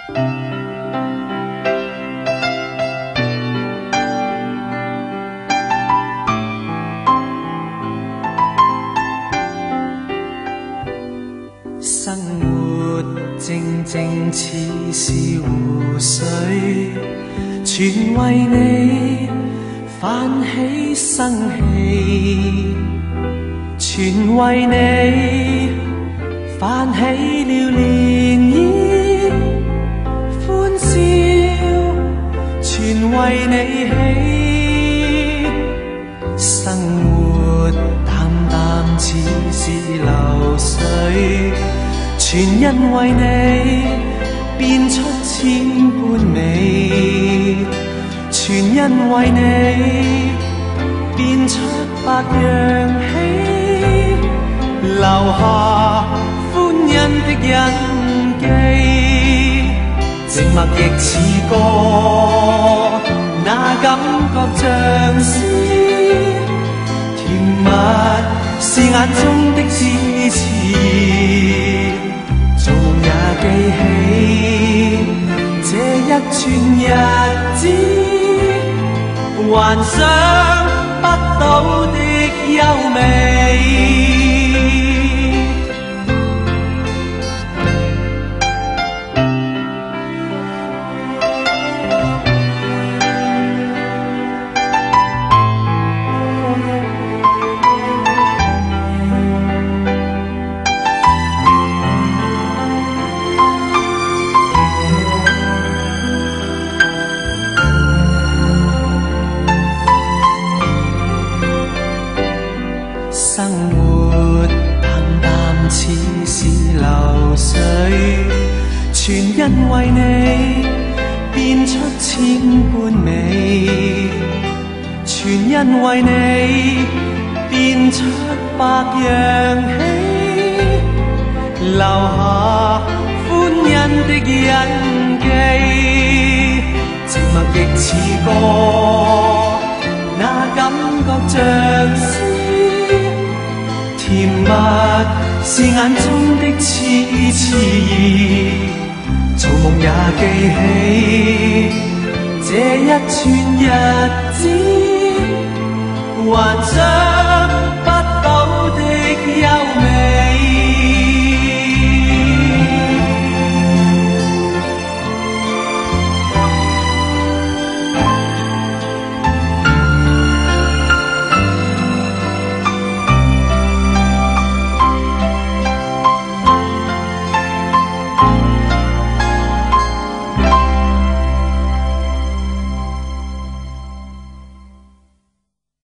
生活靜靜似是湖水，全為你泛起生氣，全為你泛起了漣漪，歡笑全為你起，生活淡淡似是流水，全因為你變出千般美，全因為你變出百樣喜，留下歡欣的印記，靜默亦似歌，那感覺像詩，甜蜜是眼中的支持，做夢也記起這一串日子，幻想不到的優美。生活淡淡似是流水，全因為你變出千般美，全因為你變出百樣喜，留下歡欣的印記，靜默亦似歌，那感覺像詩，甜蜜是眼中的痴痴，做夢也記起這一串日子，幻想